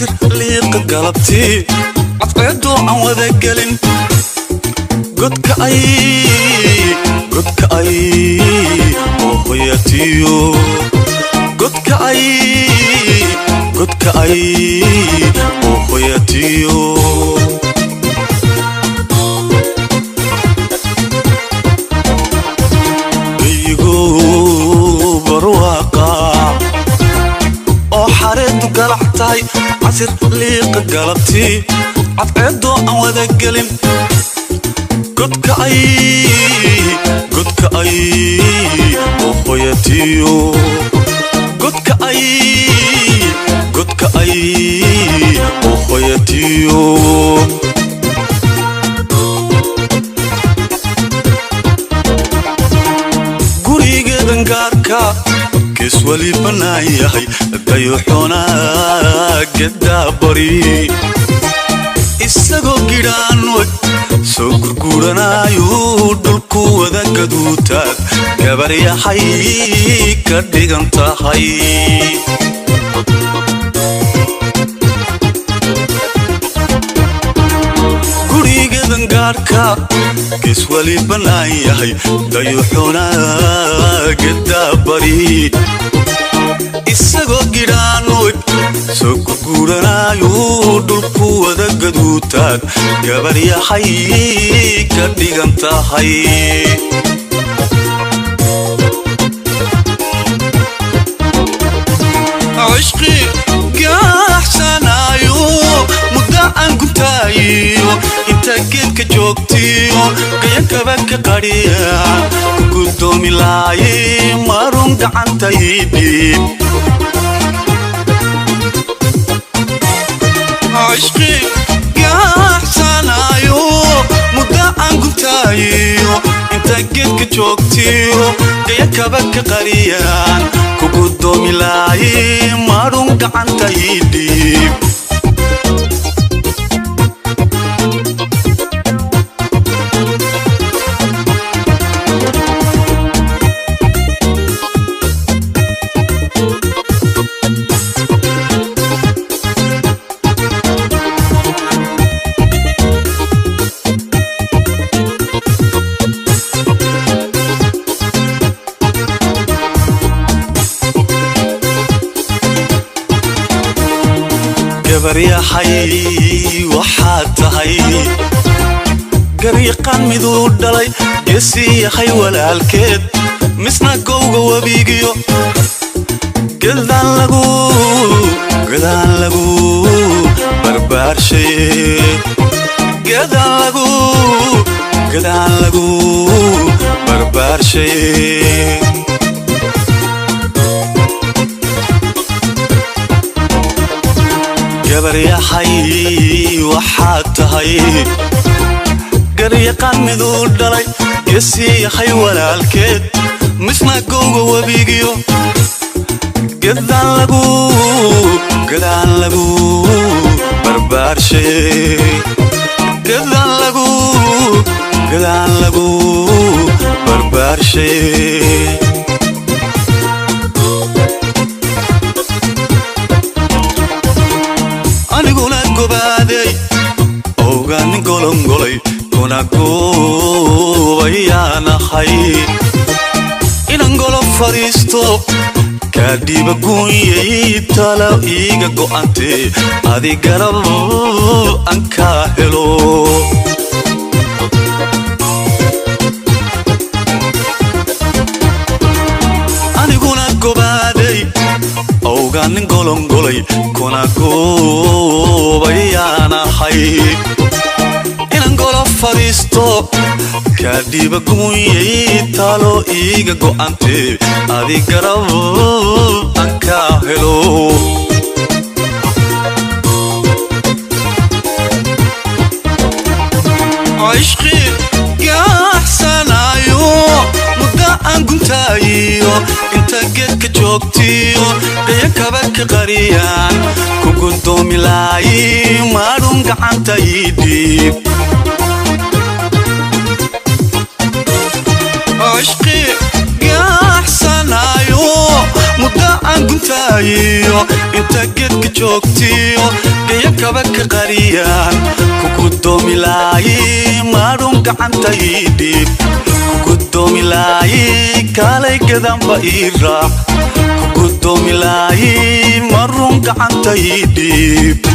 عصر ليق قلبتي عطيتو عن وذا قلن قدك أي وخياتيو قدك أي وخياتيو بيقو برواقع أو حريت قلعتاي عصر ليق قلبتي عطيتو عن وذا قلن قدك أي وخياتيو قدك أي وخياتيو قريق دنقاركا كسولي بناياي دايوحونا قدابري isagoo gidhaan way soo gurguranaayo dhulku wada gaduutaad gabar yahay ka dhigan tahay gurigeedan gaarka gees wali bannaan yahay dayuxuna gadaabari isagoo gidhaan way soo gurguranaayo dhulku wada gaduutaad gabar yahay ka dhigan tahay عشقي قاحسنايو مدعن قمتايو انت قيدك جوكتيو قيانك بك قريا قدومي لاي مارون دعان تايدي عشقي قاحسنايو مدعن قمتايو انت قيدك جوكتيو قيانك بك قريا قدومي لاي مارون دعان تايدي gabar yahay waxaad tahay gariiqan miduu dhalay geesii yahay walaalkeed misna gowga wabigiyo gedaan lagu barbaarshay gedaan lagu barbaarshay gabar yahay waxaad tahay gariiqan miduu dhalay geesii yahay walaalkeed misna gowga wabigiyo gedaan lagu barbaarshay gedaan lagu barbaarshay aniguna gobaaday oogaanin golongolay kuna goobayaanahay inan golo fadhiisto kaadhiiba guunyay talo iiga go'antee adi garab aan kaa helo aniguna gobaaday oogaanin golongolay kuna goobayaanahay inan golo fadhiisto kaadhiiba guunyay talo iiga go'antee adi garab aan kaa helo عشقي قاحسنايو مدعن قمتايو انت قيدك جوكتيو قيانك بك قريان كقدومي لاي مارون قعان تايدي عشقي قاحسنايو مدعن قمتايو انت قيدك جوكتيو dhayakabaka qariyaan kugudoomi laayi maadhun gacantaydiib kugudoomi laayi kaalay gadanba ii raac kugudoomi laayi marun gacantaydiib